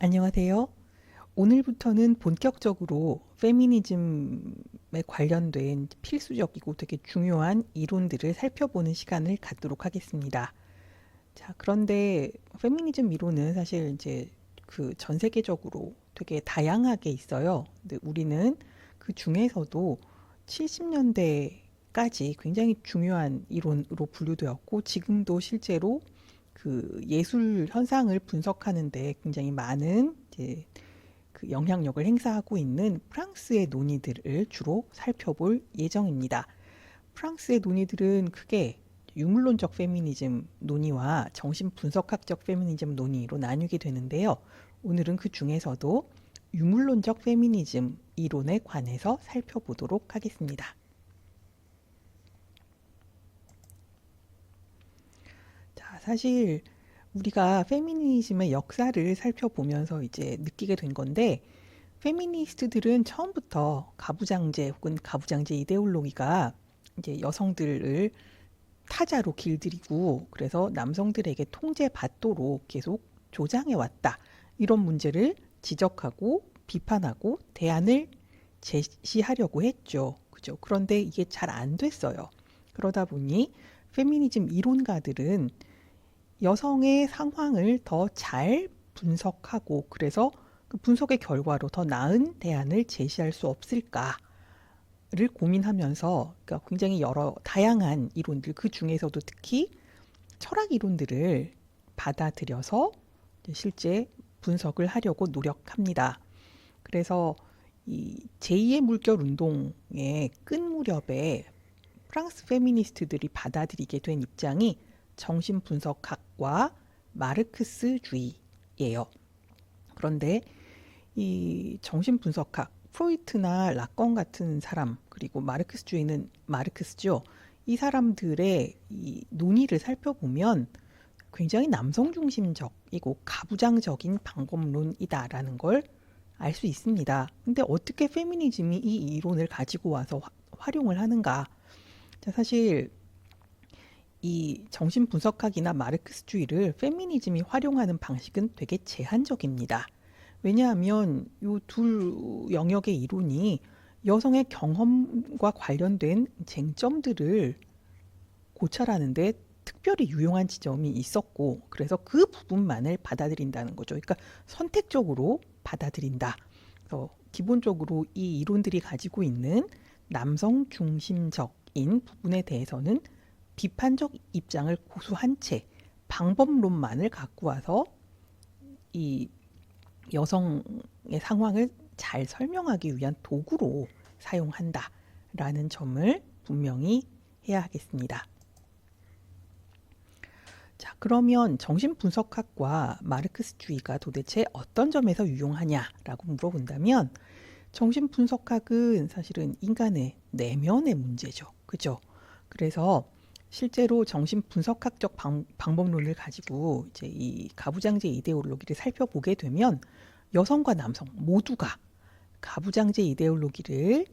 안녕하세요. 오늘부터는 본격적으로 페미니즘에 관련된 필수적이고 되게 중요한 이론들을 살펴보는 시간을 갖도록 하겠습니다. 자, 그런데 페미니즘 이론은 사실 이제 그 전 세계적으로 되게 다양하게 있어요. 근데 우리는 그 중에서도 70년대까지 굉장히 중요한 이론으로 분류되었고, 지금도 실제로 그 예술 현상을 분석하는데 굉장히 많은 이제 그 영향력을 행사하고 있는 프랑스의 논의들을 주로 살펴볼 예정입니다. 프랑스의 논의들은 크게 유물론적 페미니즘 논의와 정신분석학적 페미니즘 논의로 나뉘게 되는데요. 오늘은 그 중에서도 유물론적 페미니즘 이론에 관해서 살펴보도록 하겠습니다. 자, 사실 우리가 페미니즘의 역사를 살펴보면서 이제 느끼게 된 건데, 페미니스트들은 처음부터 가부장제 혹은 가부장제 이데올로기가 이제 여성들을 타자로 길들이고, 그래서 남성들에게 통제받도록 계속 조장해 왔다, 이런 문제를 지적하고 비판하고 대안을 제시하려고 했죠. 그죠? 그런데 이게 잘 안 됐어요. 그러다 보니 페미니즘 이론가들은 여성의 상황을 더 잘 분석하고, 그래서 그 분석의 결과로 더 나은 대안을 제시할 수 없을까를 고민하면서, 그러니까 굉장히 여러 다양한 이론들, 그 중에서도 특히 철학 이론들을 받아들여서 실제 분석을 하려고 노력합니다. 그래서 이 제2의 물결 운동의 끝 무렵에 프랑스 페미니스트들이 받아들이게 된 입장이 정신분석학과 마르크스주의예요. 그런데 이 정신분석학, 프로이트나 라건 같은 사람, 그리고 마르크스주의는 마르크스죠. 이 사람들의 이 논의를 살펴보면 굉장히 남성 중심적이고 가부장적인 방법론이다라는 걸 알 수 있습니다. 근데 어떻게 페미니즘이 이 이론을 가지고 와서 활용을 하는가? 자, 사실 이 정신분석학이나 마르크스주의를 페미니즘이 활용하는 방식은 되게 제한적입니다. 왜냐하면 이 두 영역의 이론이 여성의 경험과 관련된 쟁점들을 고찰하는데 특별히 유용한 지점이 있었고, 그래서 그 부분만을 받아들인다는 거죠. 그러니까 선택적으로 받아들인다. 그래서 기본적으로 이 이론들이 가지고 있는 남성 중심적인 부분에 대해서는 비판적 입장을 고수한 채 방법론만을 갖고 와서 이 여성의 상황을 잘 설명하기 위한 도구로 사용한다라는 점을 분명히 해야 하겠습니다. 자, 그러면 정신분석학과 마르크스주의가 도대체 어떤 점에서 유용하냐라고 물어본다면, 정신분석학은 사실은 인간의 내면의 문제죠. 그죠? 그래서 실제로 정신분석학적 방법론을 가지고 이제 이 가부장제 이데올로기를 살펴보게 되면 여성과 남성 모두가 가부장제 이데올로기를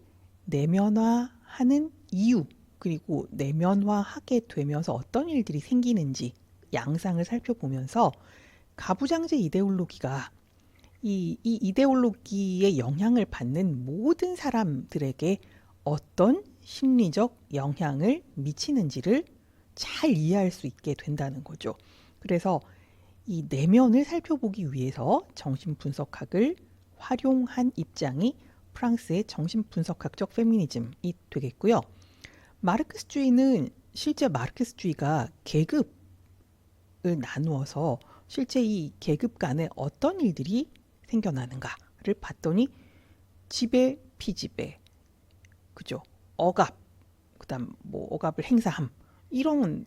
내면화하는 이유, 그리고 내면화하게 되면서 어떤 일들이 생기는지 양상을 살펴보면서 가부장제 이데올로기가 이 이데올로기의 영향을 받는 모든 사람들에게 어떤 심리적 영향을 미치는지를 잘 이해할 수 있게 된다는 거죠. 그래서 이 내면을 살펴보기 위해서 정신분석학을 활용한 입장이 프랑스의 정신분석학적 페미니즘이 되겠고요. 마르크스주의는 실제 마르크스주의가 계급을 나누어서 실제 이 계급 간에 어떤 일들이 생겨나는가를 봤더니 지배, 피지배, 그죠? 억압, 그다음 뭐 억압을 행사함, 이런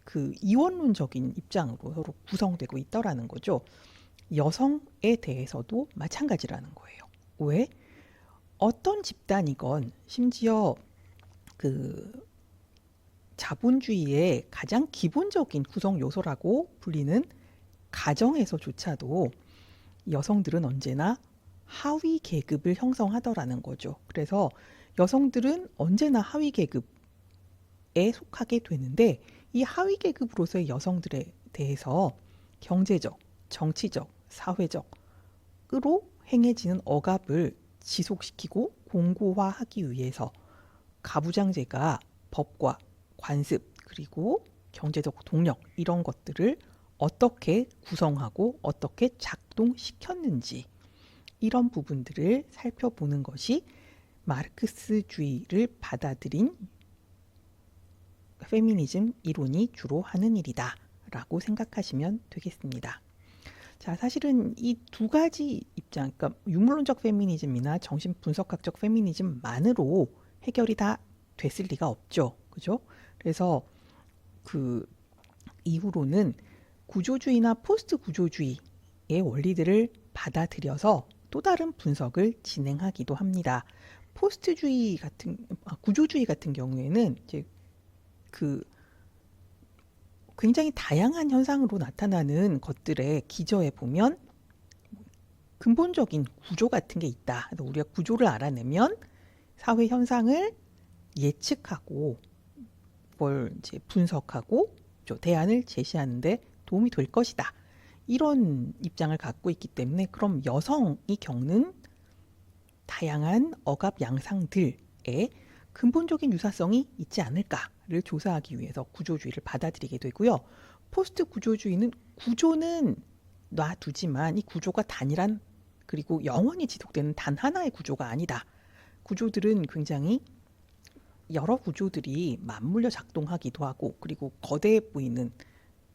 그 이원론적인 입장으로 서로 구성되고 있더라는 거죠. 여성에 대해서도 마찬가지라는 거예요. 왜? 어떤 집단이건, 심지어 그 자본주의의 가장 기본적인 구성 요소라고 불리는 가정에서조차도 여성들은 언제나 하위 계급을 형성하더라는 거죠. 그래서 여성들은 언제나 하위 계급에 속하게 되는데, 이 하위 계급으로서의 여성들에 대해서 경제적, 정치적, 사회적 행해지는 억압을 지속시키고 공고화하기 위해서 가부장제가 법과 관습 그리고 경제적 동력 이런 것들을 어떻게 구성하고 어떻게 작동시켰는지 이런 부분들을 살펴보는 것이 마르크스주의를 받아들인 페미니즘 이론이 주로 하는 일이다 라고 생각하시면 되겠습니다. 자, 사실은 이 두 가지 입장, 그러니까 유물론적 페미니즘이나 정신분석학적 페미니즘만으로 해결이 다 됐을 리가 없죠. 그죠? 그래서 그 이후로는 구조주의나 포스트 구조주의의 원리들을 받아들여서 또 다른 분석을 진행하기도 합니다. 구조주의 같은 경우에는 이제 그 굉장히 다양한 현상으로 나타나는 것들의 기저에 보면 근본적인 구조 같은 게 있다. 그래서 우리가 구조를 알아내면 사회 현상을 예측하고 뭘 이제 분석하고 대안을 제시하는데 도움이 될 것이다. 이런 입장을 갖고 있기 때문에 그럼 여성이 겪는 다양한 억압 양상들에 근본적인 유사성이 있지 않을까를 조사하기 위해서 구조주의를 받아들이게 되고요. 포스트 구조주의는 구조는 놔두지만 이 구조가 단일한 그리고 영원히 지속되는 단 하나의 구조가 아니다. 구조들은 굉장히 여러 구조들이 맞물려 작동하기도 하고 그리고 거대해 보이는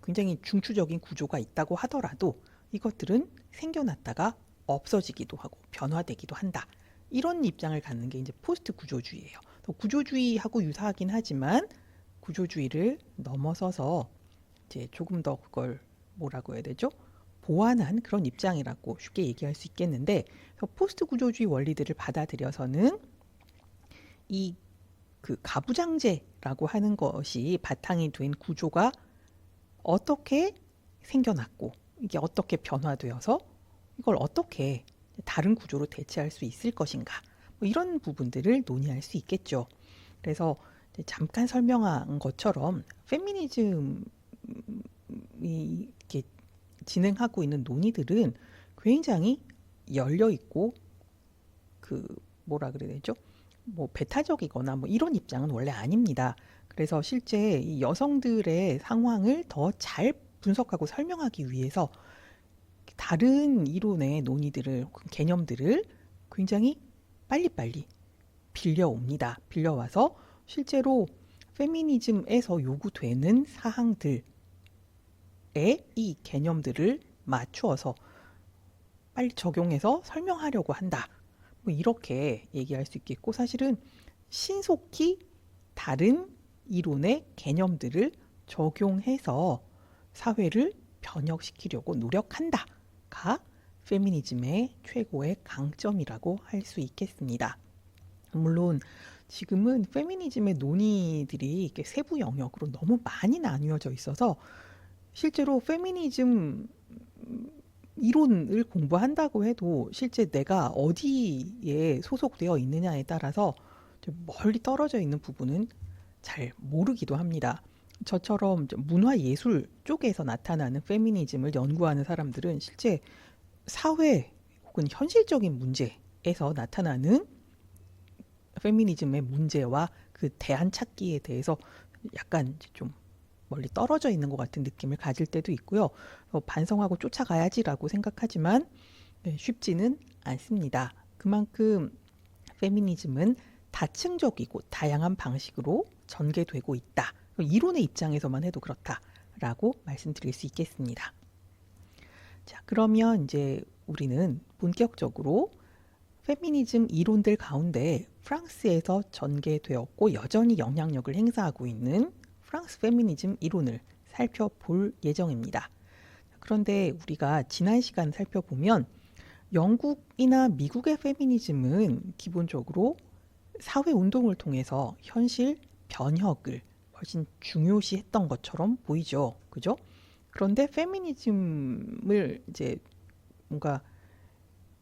굉장히 중추적인 구조가 있다고 하더라도 이것들은 생겨났다가 없어지기도 하고 변화되기도 한다. 이런 입장을 갖는 게 이제 포스트 구조주의예요. 구조주의하고 유사하긴 하지만 구조주의를 넘어서서 이제 조금 더 그걸 뭐라고 해야 되죠? 보완한 그런 입장이라고 쉽게 얘기할 수 있겠는데 포스트 구조주의 원리들을 받아들여서는 이 그 가부장제라고 하는 것이 바탕이 된 구조가 어떻게 생겨났고 이게 어떻게 변화되어서 이걸 어떻게 다른 구조로 대체할 수 있을 것인가 뭐 이런 부분들을 논의할 수 있겠죠. 그래서 잠깐 설명한 것처럼 페미니즘이 이렇게 진행하고 있는 논의들은 굉장히 열려 있고 그 뭐라 그래야 되죠? 뭐 배타적이거나 뭐 이런 입장은 원래 아닙니다. 그래서 실제 이 여성들의 상황을 더 잘 분석하고 설명하기 위해서 다른 이론의 논의들을 개념들을 굉장히 빨리빨리 빌려옵니다. 빌려와서 실제로 페미니즘에서 요구되는 사항들에 이 개념들을 맞추어서 빨리 적용해서 설명하려고 한다. 뭐 이렇게 얘기할 수 있겠고 사실은 신속히 다른 이론의 개념들을 적용해서 사회를 변혁시키려고 노력한다가 페미니즘의 최고의 강점이라고 할 수 있겠습니다. 물론 지금은 페미니즘의 논의들이 이렇게 세부 영역으로 너무 많이 나뉘어져 있어서 실제로 페미니즘 이론을 공부한다고 해도 실제 내가 어디에 소속되어 있느냐에 따라서 멀리 떨어져 있는 부분은 잘 모르기도 합니다. 저처럼 문화예술 쪽에서 나타나는 페미니즘을 연구하는 사람들은 실제 사회 혹은 현실적인 문제에서 나타나는 페미니즘의 문제와 그 대안 찾기에 대해서 약간 좀 멀리 떨어져 있는 것 같은 느낌을 가질 때도 있고요. 반성하고 쫓아가야지라고 생각하지만 쉽지는 않습니다. 그만큼 페미니즘은 다층적이고 다양한 방식으로 전개되고 있다. 이론의 입장에서만 해도 그렇다라고 말씀드릴 수 있겠습니다. 자, 그러면 이제 우리는 본격적으로 페미니즘 이론들 가운데 프랑스에서 전개되었고 여전히 영향력을 행사하고 있는 프랑스 페미니즘 이론을 살펴볼 예정입니다. 그런데 우리가 지난 시간 살펴보면 영국이나 미국의 페미니즘은 기본적으로 사회운동을 통해서 현실 변혁을 훨씬 중요시했던 것처럼 보이죠. 그죠? 그런데 페미니즘을 이제 뭔가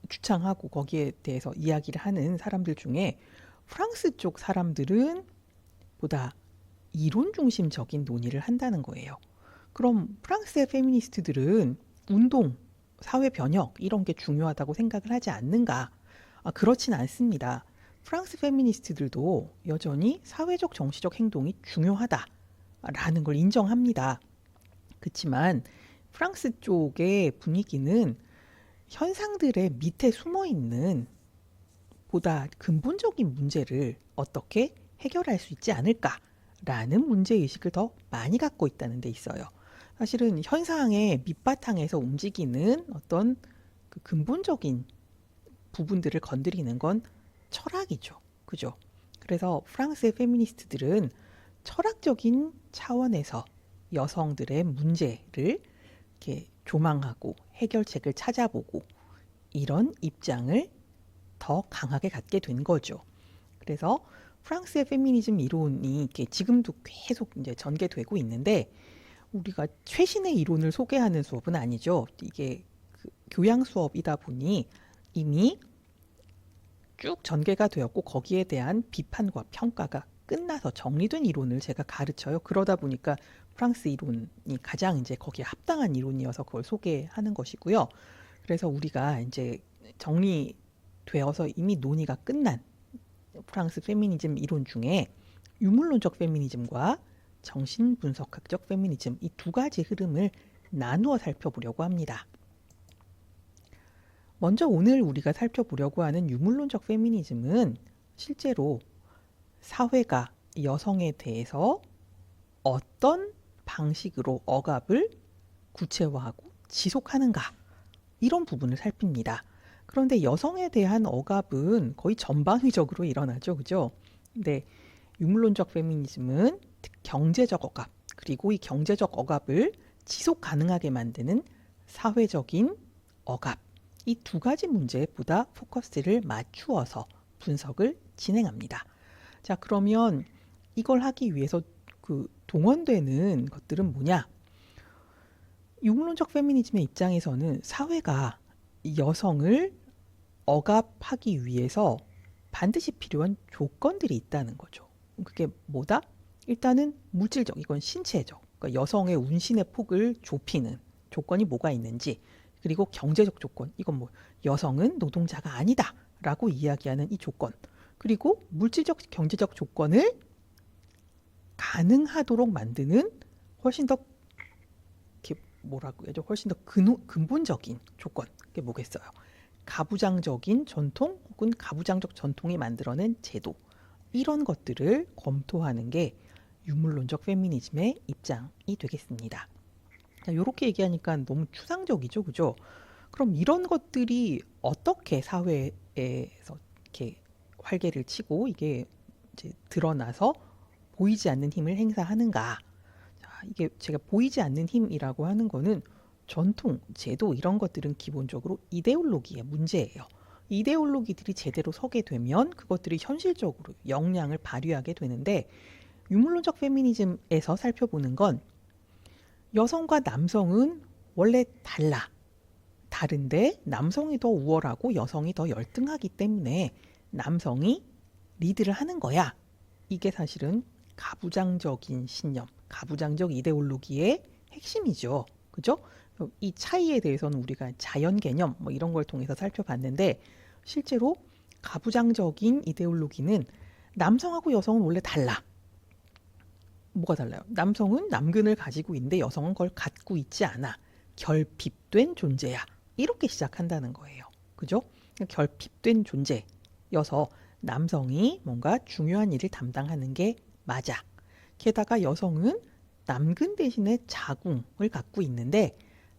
주창하고 거기에 대해서 이야기를 하는 사람들 중에 프랑스 쪽 사람들은 보다 이론 중심적인 논의를 한다는 거예요. 그럼 프랑스의 페미니스트들은 운동, 사회 변혁 이런 게 중요하다고 생각을 하지 않는가? 그렇진 않습니다. 프랑스 페미니스트들도 여전히 사회적 정치적 행동이 중요하다라는 걸 인정합니다. 그렇지만 프랑스 쪽의 분위기는 현상들의 밑에 숨어 있는 보다 근본적인 문제를 어떻게 해결할 수 있지 않을까라는 문제의식을 더 많이 갖고 있다는 데 있어요. 사실은 현상의 밑바탕에서 움직이는 어떤 그 근본적인 부분들을 건드리는 건 철학이죠. 그죠? 그래서 프랑스의 페미니스트들은 철학적인 차원에서 여성들의 문제를 이렇게 조망하고 해결책을 찾아보고 이런 입장을 더 강하게 갖게 된 거죠. 그래서 프랑스의 페미니즘 이론이 이렇게 지금도 계속 이제 전개되고 있는데 우리가 최신의 이론을 소개하는 수업은 아니죠. 이게 그 교양 수업이다 보니 이미 쭉 전개가 되었고 거기에 대한 비판과 평가가 끝나서 정리된 이론을 제가 가르쳐요. 그러다 보니까 프랑스 이론이 가장 이제 거기에 합당한 이론이어서 그걸 소개하는 것이고요. 그래서 우리가 이제 정리되어서 이미 논의가 끝난 프랑스 페미니즘 이론 중에 유물론적 페미니즘과 정신분석학적 페미니즘 이 두 가지 흐름을 나누어 살펴보려고 합니다. 먼저 오늘 우리가 살펴보려고 하는 유물론적 페미니즘은 실제로 사회가 여성에 대해서 어떤 방식으로 억압을 구체화하고 지속하는가 이런 부분을 살핍니다. 그런데 여성에 대한 억압은 거의 전방위적으로 일어나죠. 그죠? 근데 유물론적 페미니즘은 경제적 억압 그리고 이 경제적 억압을 지속 가능하게 만드는 사회적인 억압 이 두 가지 문제에 보다 포커스를 맞추어서 분석을 진행합니다. 자, 그러면 이걸 하기 위해서 그 동원되는 것들은 뭐냐? 유물론적 페미니즘의 입장에서는 사회가 여성을 억압하기 위해서 반드시 필요한 조건들이 있다는 거죠. 그게 뭐다? 일단은 물질적, 이건 신체적. 그러니까 여성의 운신의 폭을 좁히는 조건이 뭐가 있는지, 그리고 경제적 조건, 이건 뭐 여성은 노동자가 아니다 라고 이야기하는 이 조건, 그리고 물질적, 경제적 조건을 가능하도록 만드는 훨씬 더 뭐라고 해야죠? 훨씬 더 근본적인 조건, 그게 뭐겠어요? 가부장적인 전통 혹은 가부장적 전통이 만들어낸 제도, 이런 것들을 검토하는 게 유물론적 페미니즘의 입장이 되겠습니다. 자, 이렇게 얘기하니까 너무 추상적이죠, 그죠? 그럼 이런 것들이 어떻게 사회에서 이렇게 활개를 치고 이게 이제 드러나서 보이지 않는 힘을 행사하는가? 자, 이게 제가 보이지 않는 힘이라고 하는 거는 전통, 제도 이런 것들은 기본적으로 이데올로기의 문제예요. 이데올로기들이 제대로 서게 되면 그것들이 현실적으로 역량을 발휘하게 되는데 유물론적 페미니즘에서 살펴보는 건 여성과 남성은 원래 다른데 남성이 더 우월하고 여성이 더 열등하기 때문에 남성이 리드를 하는 거야. 이게 사실은 가부장적인 신념, 가부장적 이데올로기의 핵심이죠. 그죠? 이 차이에 대해서는 우리가 자연 개념 뭐 이런 걸 통해서 살펴봤는데 실제로 가부장적인 이데올로기는 남성하고 여성은 원래 달라. 뭐가 달라요? 남성은 남근을 가지고 있는데 여성은 그걸 갖고 있지 않아. 결핍된 존재야. 이렇게 시작한다는 거예요. 그죠? 결핍된 존재여서 남성이 뭔가 중요한 일을 담당하는 게 맞아. 게다가 여성은 남근 대신에 자궁을 갖고 있는데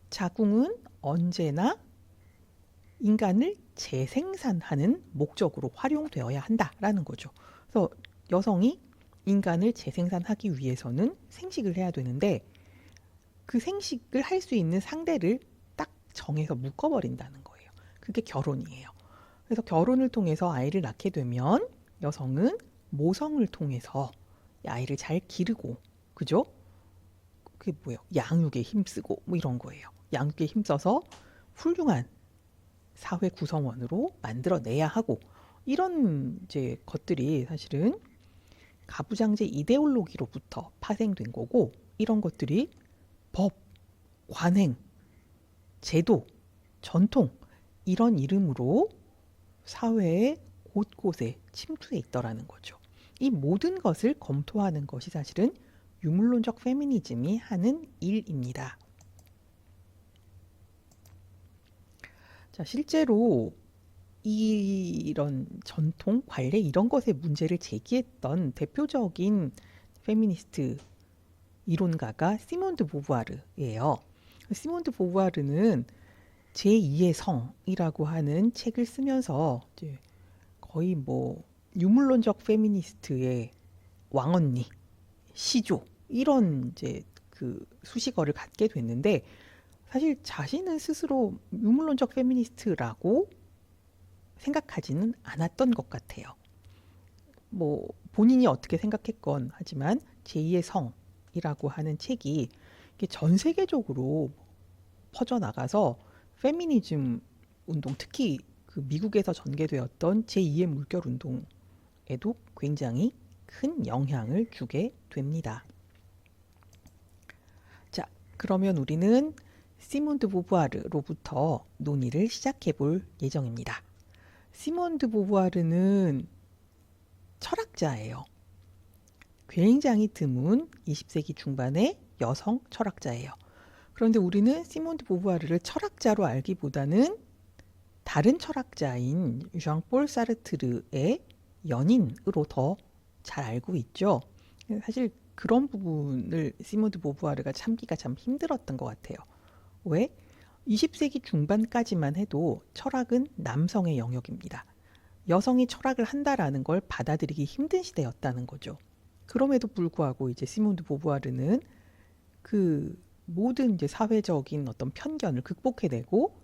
자궁은 언제나 인간을 재생산하는 목적으로 활용되어야 한다라는 거죠. 그래서 여성이 인간을 재생산하기 위해서는 생식을 해야 되는데 그 생식을 할 수 있는 상대를 딱 정해서 묶어버린다는 거예요. 그게 결혼이에요. 그래서 결혼을 통해서 아이를 낳게 되면 여성은 모성을 통해서 아이를 잘 기르고, 그죠? 그게 뭐예요? 양육에 힘쓰고 뭐 이런 거예요. 양육에 힘써서 훌륭한 사회 구성원으로 만들어내야 하고 이런 이제 것들이 사실은 가부장제 이데올로기로부터 파생된 거고 이런 것들이 법, 관행, 제도 전통 이런 이름으로 사회의 곳곳에 침투해 있더라는 거죠. 이 모든 것을 검토하는 것이 사실은 유물론적 페미니즘이 하는 일입니다. 자, 실제로 이런 전통, 관례 이런 것에 문제를 제기했던 대표적인 페미니스트 이론가가 시몬 드 보부아르예요. 시몬 드 보부아르는 제2의 성이라고 하는 책을 쓰면서 이제 거의 뭐 유물론적 페미니스트의 왕언니, 시조 이런 이제 그 수식어를 갖게 됐는데 사실 자신은 스스로 유물론적 페미니스트라고 생각하지는 않았던 것 같아요. 뭐 본인이 어떻게 생각했건 하지만 제2의 성이라고 하는 책이 전 세계적으로 퍼져나가서 페미니즘 운동, 특히 그 미국에서 전개되었던 제2의 물결 운동에도 굉장히 큰 영향을 주게 됩니다. 자, 그러면 우리는 시몬 드 보부아르로부터 논의를 시작해 볼 예정입니다. 시몬 드 보부아르는 철학자예요. 굉장히 드문 20세기 중반의 여성 철학자예요. 그런데 우리는 시몬 드 보부아르를 철학자로 알기보다는 다른 철학자인 쟈-폴 사르트르의 연인으로 더 잘 알고 있죠. 사실 그런 부분을 시몬 드 보부아르가 참기가 참 힘들었던 것 같아요. 왜? 20세기 중반까지만 해도 철학은 남성의 영역입니다. 여성이 철학을 한다라는 걸 받아들이기 힘든 시대였다는 거죠. 그럼에도 불구하고 이제 시몬 드 보부아르는 그 모든 이제 사회적인 어떤 편견을 극복해내고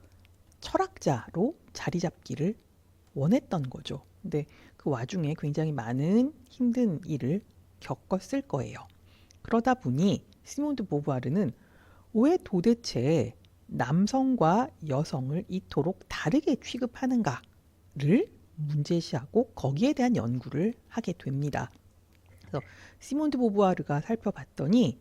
철학자로 자리 잡기를 원했던 거죠. 근데 그 와중에 굉장히 많은 힘든 일을 겪었을 거예요. 그러다 보니 시몬 드 보부아르는 왜 도대체 남성과 여성을 이토록 다르게 취급하는가를 문제시하고 거기에 대한 연구를 하게 됩니다. 그래서 시몬 드 보부아르가 살펴봤더니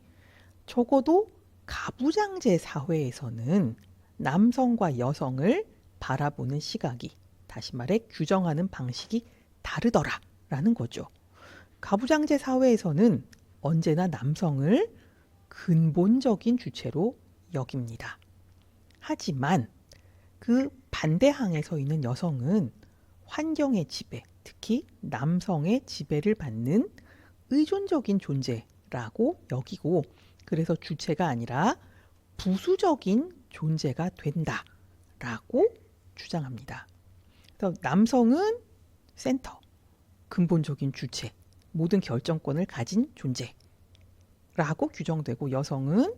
적어도 가부장제 사회에서는 남성과 여성을 바라보는 시각이, 다시 말해 규정하는 방식이 다르더라라는 거죠. 가부장제 사회에서는 언제나 남성을 근본적인 주체로 여깁니다. 하지만 그 반대항에 서 있는 여성은 환경의 지배, 특히 남성의 지배를 받는 의존적인 존재라고 여기고, 그래서 주체가 아니라 부수적인 존재가 된다라고 주장합니다. 그래서 남성은 센터, 근본적인 주체, 모든 결정권을 가진 존재라고 규정되고, 여성은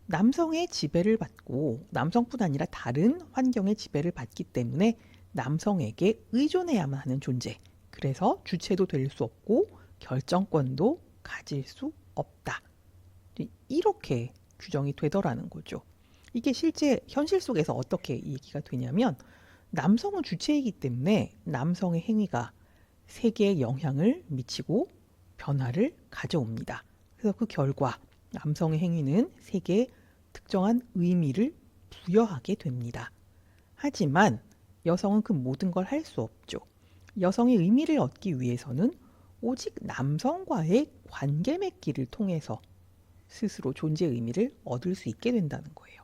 남성의 지배를 받고 남성뿐 아니라 다른 환경의 지배를 받기 때문에 남성에게 의존해야만 하는 존재, 그래서 주체도 될 수 없고 결정권도 가질 수 없다. 이렇게 규정이 되더라는 거죠. 이게 실제 현실 속에서 어떻게 얘기가 되냐면, 남성은 주체이기 때문에 남성의 행위가 세계에 영향을 미치고 변화를 가져옵니다. 그래서 그 결과 남성의 행위는 세계에 특정한 의미를 부여하게 됩니다. 하지만 여성은 그 모든 걸 할 수 없죠. 여성의 의미를 얻기 위해서는 오직 남성과의 관계 맺기를 통해서 스스로 존재의 의미를 얻을 수 있게 된다는 거예요.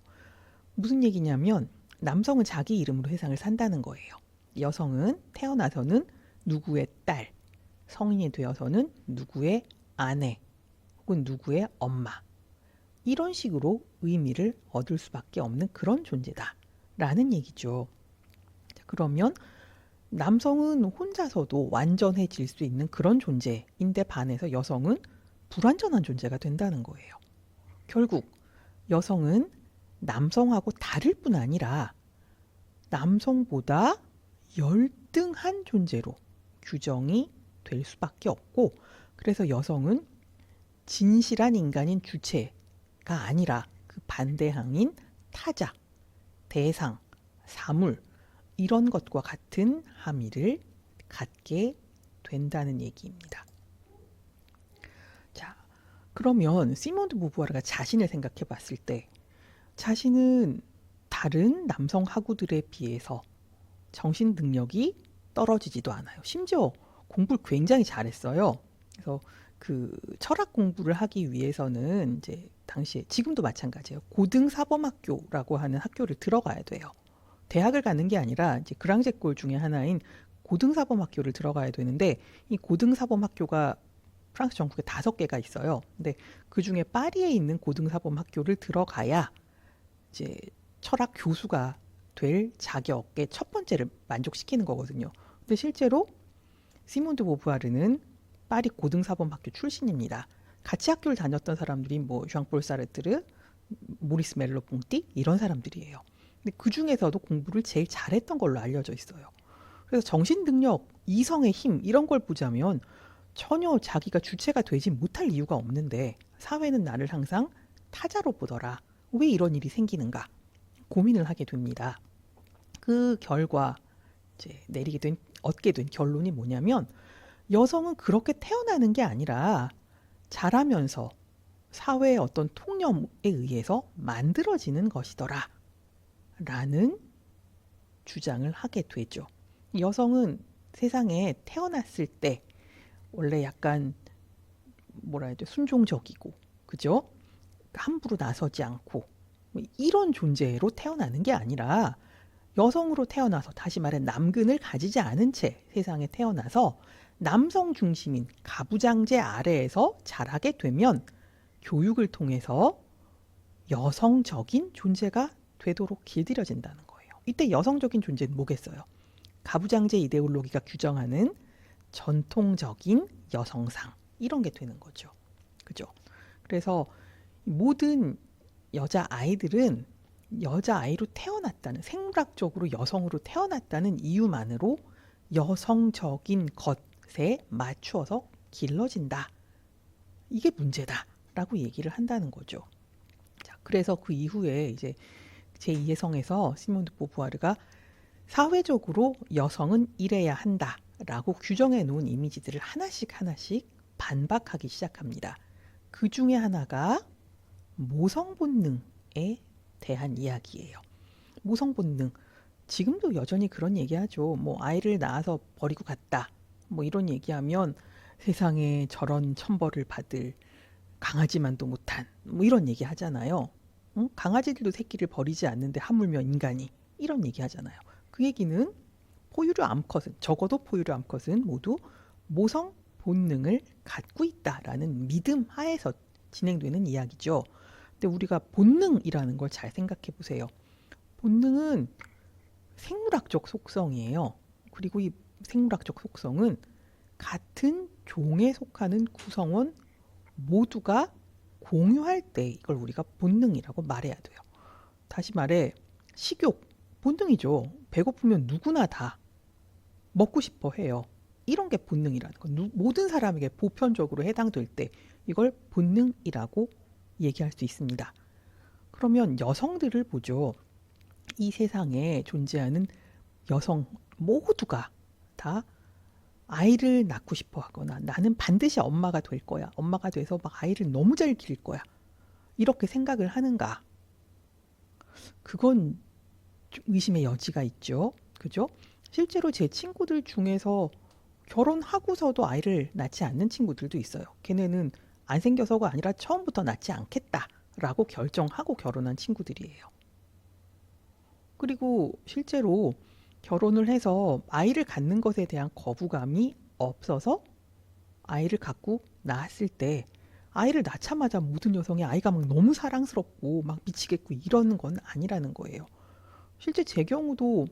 무슨 얘기냐면, 남성은 자기 이름으로 세상을 산다는 거예요. 여성은 태어나서는 누구의 딸, 성인이 되어서는 누구의 아내 혹은 누구의 엄마, 이런 식으로 의미를 얻을 수밖에 없는 그런 존재다라는 얘기죠. 그러면 남성은 혼자서도 완전해질 수 있는 그런 존재인데 반해서 여성은 불완전한 존재가 된다는 거예요. 결국 여성은 남성하고 다를 뿐 아니라 남성보다 열등한 존재로 규정이 될 수밖에 없고, 그래서 여성은 진실한 인간인 주체가 아니라 그 반대항인 타자, 대상, 사물, 이런 것과 같은 함의를 갖게 된다는 얘기입니다. 자, 그러면 시몬 드 보부아르가 자신을 생각해 봤을 때 자신은 다른 남성 학우들에 비해서 정신 능력이 떨어지지도 않아요. 심지어 공부를 굉장히 잘했어요. 그래서 그 철학 공부를 하기 위해서는 이제 당시에 지금도 마찬가지예요. 고등사범학교라고 하는 학교를 들어가야 돼요. 대학을 가는 게 아니라 이제 그랑제골 중에 하나인 고등사범학교를 들어가야 되는데 이 고등사범학교가 프랑스 전국에 5개가 있어요. 근데 그 중에 파리에 있는 고등사범학교를 들어가야 이제 철학 교수가 될 자격의 첫 번째를 만족시키는 거거든요. 근데 실제로 시몬 드 보부아르는 파리 고등사범학교 출신입니다. 같이 학교를 다녔던 사람들이 뭐 ዣ앙폴 사르트르, 모리스 멜로퐁띠 이런 사람들이에요. 근데 그 중에서도 공부를 제일 잘했던 걸로 알려져 있어요. 그래서 정신 능력, 이성의 힘 이런 걸 보자면 전혀 자기가 주체가 되지 못할 이유가 없는데 사회는 나를 항상 타자로 보더라. 왜 이런 일이 생기는가? 고민을 하게 됩니다. 그 결과 이제 얻게 된 결론이 뭐냐면 여성은 그렇게 태어나는 게 아니라 자라면서 사회의 어떤 통념에 의해서 만들어지는 것이더라 라는 주장을 하게 되죠. 여성은 세상에 태어났을 때 원래 약간 뭐라 해야 돼 순종적이고 그죠? 함부로 나서지 않고 이런 존재로 태어나는 게 아니라 여성으로 태어나서 다시 말해 남근을 가지지 않은 채 세상에 태어나서 남성 중심인 가부장제 아래에서 자라게 되면 교육을 통해서 여성적인 존재가 되도록 길들여진다는 거예요. 이때 여성적인 존재는 뭐겠어요? 가부장제 이데올로기가 규정하는 전통적인 여성상 이런 게 되는 거죠. 그죠? 그래서 모든 여자아이들은 여자아이로 태어났다는 생물학적으로 여성으로 태어났다는 이유만으로 여성적인 것에 맞추어서 길러진다. 이게 문제다 라고 얘기를 한다는 거죠. 자, 그래서 그 이후에 이제 제2의 성에서 시몬 드 보부아르가 사회적으로 여성은 이래야 한다 라고 규정해 놓은 이미지들을 하나씩 반박하기 시작합니다. 그 중에 하나가 모성 본능에 대한 이야기예요. 모성 본능. 지금도 여전히 그런 얘기하죠. 뭐 아이를 낳아서 버리고 갔다. 뭐 이런 얘기하면 세상에 저런 천벌을 받을 강아지만도 못한 뭐 이런 얘기 하잖아요. 응? 강아지들도 새끼를 버리지 않는데 하물며 인간이 이런 얘기 하잖아요. 그 얘기는 포유류 암컷은 적어도 포유류 암컷은 모두 모성 본능을 갖고 있다라는 믿음 하에서 진행되는 이야기죠. 근데 우리가 본능이라는 걸 잘 생각해 보세요. 본능은 생물학적 속성이에요. 그리고 이 생물학적 속성은 같은 종에 속하는 구성원 모두가 공유할 때 이걸 우리가 본능이라고 말해야 돼요. 다시 말해 식욕, 본능이죠. 배고프면 누구나 다 먹고 싶어 해요. 이런 게 본능이라는 거. 모든 사람에게 보편적으로 해당될 때 이걸 본능이라고 얘기할 수 있습니다. 그러면 여성들을 보죠. 이 세상에 존재하는 여성 모두가 다 아이를 낳고 싶어 하거나 나는 반드시 엄마가 될 거야. 엄마가 돼서 막 아이를 너무 잘 기를 거야. 이렇게 생각을 하는가? 그건 좀 의심의 여지가 있죠. 그죠? 실제로 제 친구들 중에서 결혼하고서도 아이를 낳지 않는 친구들도 있어요. 걔네는 안 생겨서가 아니라 처음부터 낳지 않겠다라고 결정하고 결혼한 친구들이에요. 그리고 실제로 결혼을 해서 아이를 갖는 것에 대한 거부감이 없어서 아이를 갖고 낳았을 때 아이를 낳자마자 모든 여성이 아이가 막 너무 사랑스럽고 막 미치겠고 이러는 건 아니라는 거예요. 실제 제 경우도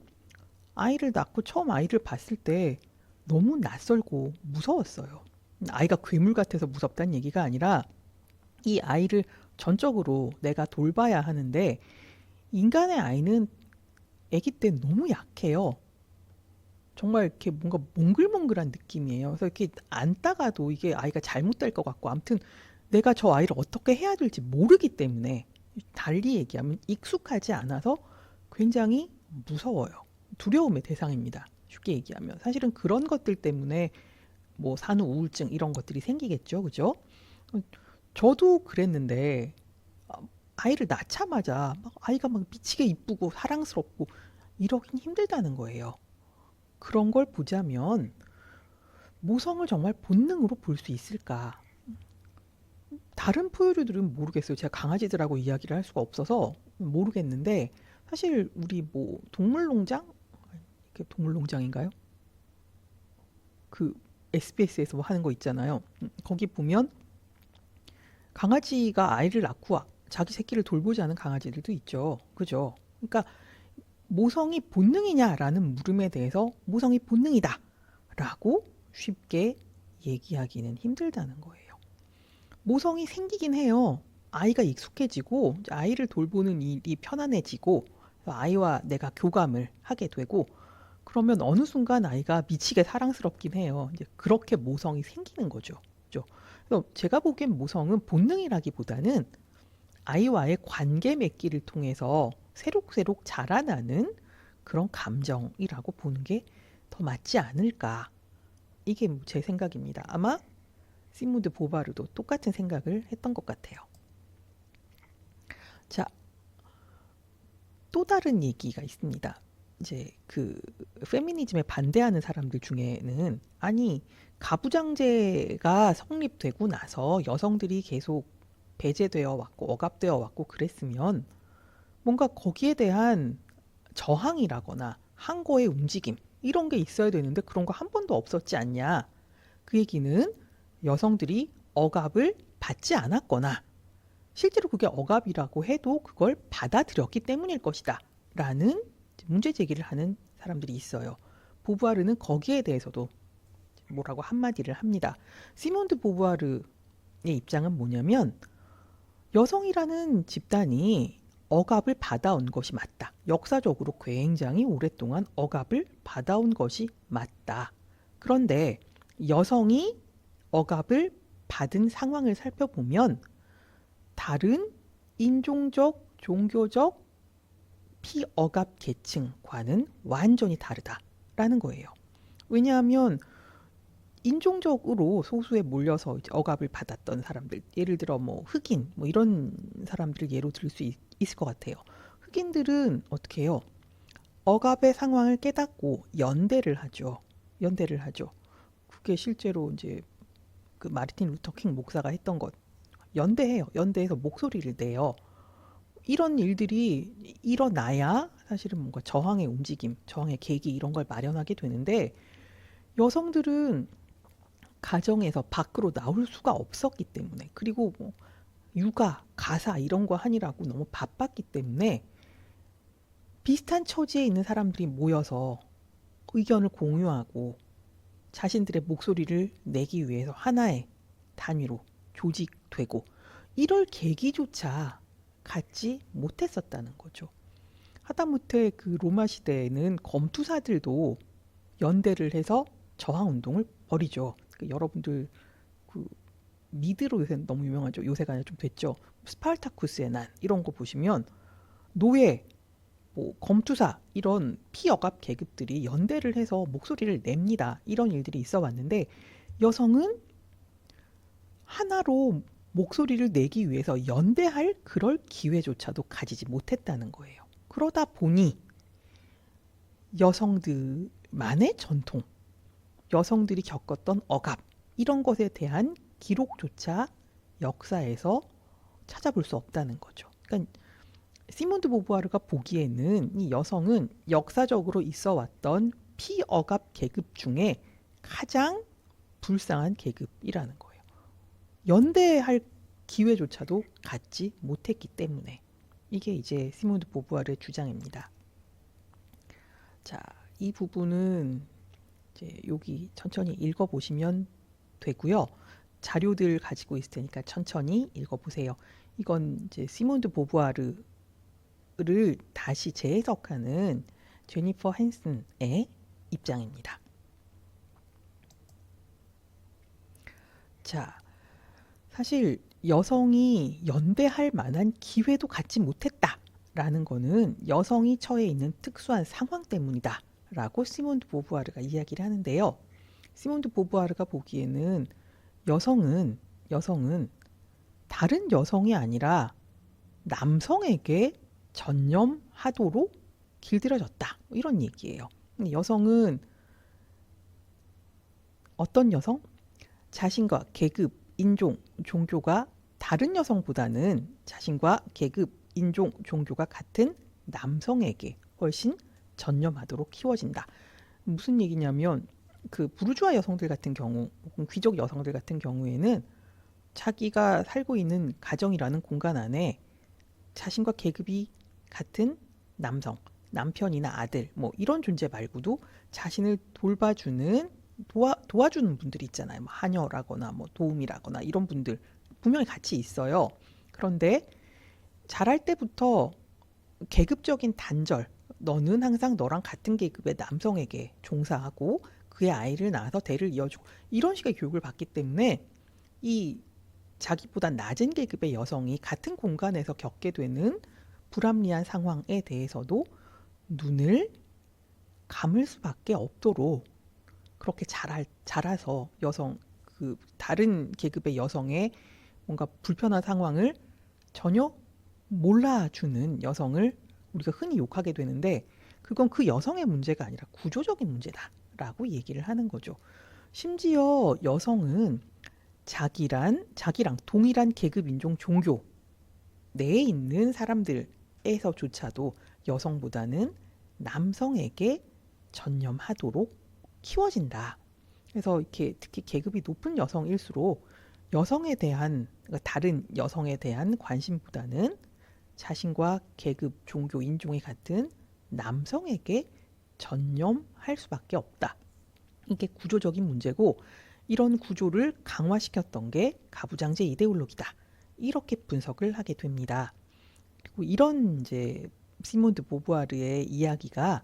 아이를 낳고 처음 아이를 봤을 때 너무 낯설고 무서웠어요. 아이가 괴물 같아서 무섭다는 얘기가 아니라 이 아이를 전적으로 내가 돌봐야 하는데 인간의 아이는 아기 때 너무 약해요. 정말 이렇게 뭔가 몽글몽글한 느낌이에요. 그래서 이렇게 안다가도 이게 아이가 잘못될 것 같고 아무튼 내가 저 아이를 어떻게 해야 될지 모르기 때문에 달리 얘기하면 익숙하지 않아서 굉장히 무서워요. 두려움의 대상입니다. 쉽게 얘기하면 사실은 그런 것들 때문에 뭐 산후 우울증 이런 것들이 생기겠죠. 그죠? 저도 그랬는데 아이를 낳자마자 막 아이가 막 미치게 이쁘고 사랑스럽고 이러긴 힘들다는 거예요. 그런 걸 보자면 모성을 정말 본능으로 볼 수 있을까? 다른 포유류들은 모르겠어요. 제가 강아지들하고 이야기를 할 수가 없어서 모르겠는데 사실 우리 뭐 동물농장? 이게 동물농장인가요? 그 SBS에서 뭐 하는 거 있잖아요. 거기 보면 강아지가 아이를 낳고 자기 새끼를 돌보지 않은 강아지들도 있죠. 그죠? 그러니까 모성이 본능이냐라는 물음에 대해서 모성이 본능이다 라고 쉽게 얘기하기는 힘들다는 거예요. 모성이 생기긴 해요. 아이가 익숙해지고 아이를 돌보는 일이 편안해지고 아이와 내가 교감을 하게 되고 그러면 어느 순간 아이가 미치게 사랑스럽긴 해요. 이제 그렇게 모성이 생기는 거죠. 그죠? 그래서 제가 보기엔 모성은 본능이라기보다는 아이와의 관계 맺기를 통해서 새록새록 자라나는 그런 감정이라고 보는 게 더 맞지 않을까. 이게 제 생각입니다. 아마 시몬드 보바르도 똑같은 생각을 했던 것 같아요. 자, 또 다른 얘기가 있습니다. 이제 그 페미니즘에 반대하는 사람들 중에는 아니 가부장제가 성립되고 나서 여성들이 계속 배제되어 왔고 억압되어 왔고 그랬으면 뭔가 거기에 대한 저항이라거나 항거의 움직임 이런 게 있어야 되는데 그런 거 한 번도 없었지 않냐. 그 얘기는 여성들이 억압을 받지 않았거나 실제로 그게 억압이라고 해도 그걸 받아들였기 때문일 것이다 라는 문제 제기를 하는 사람들이 있어요. 보부아르는 거기에 대해서도 뭐라고 한마디를 합니다. 시몬드 보부아르의 입장은 뭐냐면 여성이라는 집단이 억압을 받아온 것이 맞다. 역사적으로 굉장히 오랫동안 억압을 받아온 것이 맞다. 그런데 여성이 억압을 받은 상황을 살펴보면 다른 인종적, 종교적 피억압 계층과는 완전히 다르다라는 거예요. 왜냐하면 인종적으로 소수에 몰려서 이제 억압을 받았던 사람들, 예를 들어 뭐 흑인, 뭐 이런 사람들을 예로 들 수 있을 것 같아요. 흑인들은 어떻게 해요? 억압의 상황을 깨닫고 연대를 하죠. 연대를 하죠. 그게 실제로 이제 그 마르틴 루터 킹 목사가 했던 것. 연대해요. 연대해서 목소리를 내요. 이런 일들이 일어나야 사실은 뭔가 저항의 움직임, 저항의 계기 이런 걸 마련하게 되는데 여성들은 가정에서 밖으로 나올 수가 없었기 때문에 그리고 뭐 육아, 가사 이런 거 하느라고 너무 바빴기 때문에 비슷한 처지에 있는 사람들이 모여서 의견을 공유하고 자신들의 목소리를 내기 위해서 하나의 단위로 조직되고 이럴 계기조차 갖지 못했었다는 거죠. 하다못해 그 로마 시대에는 검투사들도 연대를 해서 저항 운동을 벌이죠. 여러분들 그 미드로 요새 너무 유명하죠. 요새가 아니라 좀 됐죠. 스파르타쿠스의 난 이런 거 보시면 노예, 뭐 검투사 이런 피억압 계급들이 연대를 해서 목소리를 냅니다. 이런 일들이 있어 왔는데 여성은 하나로 목소리를 내기 위해서 연대할 그럴 기회조차도 가지지 못했다는 거예요. 그러다 보니 여성들만의 전통, 여성들이 겪었던 억압 이런 것에 대한 기록조차 역사에서 찾아볼 수 없다는 거죠. 그러니까 시몬드 보부아르가 보기에는 이 여성은 역사적으로 있어 왔던 피억압 계급 중에 가장 불쌍한 계급이라는 거예요. 연대할 기회조차도 갖지 못했기 때문에 이게 이제 시몬드 보부아르의 주장입니다. 자, 이 부분은 이제 여기 천천히 읽어보시면 되고요. 자료들 가지고 있을 테니까 천천히 읽어보세요. 이건 이제 시몬드 보부아르를 다시 재해석하는 제니퍼 헨슨의 입장입니다. 자, 사실 여성이 연대할 만한 기회도 갖지 못했다라는 거는 여성이 처해 있는 특수한 상황 때문이다 라고 시몬드 보부아르가 이야기를 하는데요. 시몬드 보부아르가 보기에는 여성은 다른 여성이 아니라 남성에게 전념하도록 길들여졌다. 이런 얘기예요. 여성은 어떤 여성? 자신과 계급, 인종, 종교가 다른 여성보다는 자신과 계급, 인종, 종교가 같은 남성에게 훨씬 전념하도록 키워진다. 무슨 얘기냐면 그 부르주아 여성들 같은 경우, 혹은 귀족 여성들 같은 경우에는 자기가 살고 있는 가정이라는 공간 안에 자신과 계급이 같은 남성, 남편이나 아들, 뭐 이런 존재 말고도 자신을 돌봐주는 도와주는 분들이 있잖아요. 뭐 하녀라거나 뭐 도움이라거나 이런 분들 분명히 같이 있어요. 그런데 자랄 때부터 계급적인 단절, 너는 항상 너랑 같은 계급의 남성에게 종사하고 그의 아이를 낳아서 대를 이어주고 이런 식의 교육을 받기 때문에 이 자기보다 낮은 계급의 여성이 같은 공간에서 겪게 되는 불합리한 상황에 대해서도 눈을 감을 수밖에 없도록 그렇게 자라서 여성 그 다른 계급의 여성의 뭔가 불편한 상황을 전혀 몰라주는 여성을 우리가 흔히 욕하게 되는데 그건 그 여성의 문제가 아니라 구조적인 문제다라고 얘기를 하는 거죠. 심지어 여성은 자기랑 동일한 계급, 인종, 종교 내에 있는 사람들에서조차도 여성보다는 남성에게 전념하도록 키워진다. 그래서 이렇게 특히 계급이 높은 여성일수록 여성에 대한 그러니까 다른 여성에 대한 관심보다는 자신과 계급, 종교, 인종이 같은 남성에게 전념할 수밖에 없다. 이게 구조적인 문제고 이런 구조를 강화시켰던 게 가부장제 이데올로기다. 이렇게 분석을 하게 됩니다. 그리고 이런 이제 시몬 드 보부아르의 이야기가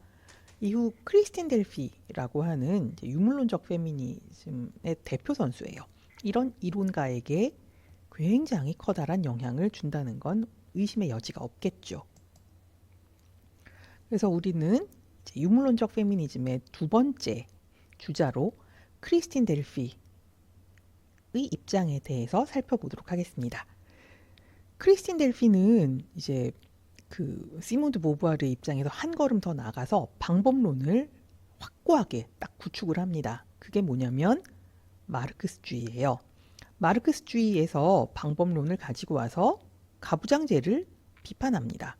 이후 크리스틴 델피라고 하는 이제 유물론적 페미니즘의 대표 선수예요. 이런 이론가에게 굉장히 커다란 영향을 준다는 건 의심의 여지가 없겠죠. 그래서 우리는 이제 유물론적 페미니즘의 두 번째 주자로 크리스틴 델피의 입장에 대해서 살펴보도록 하겠습니다. 크리스틴 델피는 이제 그 시몬드 보부아르의 입장에서 한 걸음 더 나가서 방법론을 확고하게 딱 구축을 합니다. 그게 뭐냐면 마르크스주의예요. 마르크스주의에서 방법론을 가지고 와서 가부장제를 비판합니다.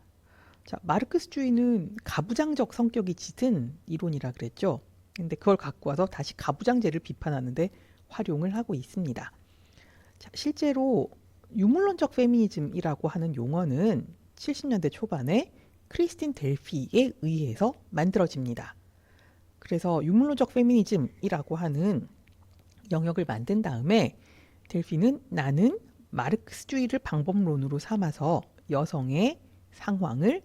자, 마르크스주의는 가부장적 성격이 짙은 이론이라 그랬죠. 근데 그걸 갖고 와서 다시 가부장제를 비판하는데 활용을 하고 있습니다. 자, 실제로 유물론적 페미니즘이라고 하는 용어는 70년대 초반에 크리스틴 델피에 의해서 만들어집니다. 그래서 유물론적 페미니즘이라고 하는 영역을 만든 다음에 델피는 나는 마르크스주의를 방법론으로 삼아서 여성의 상황을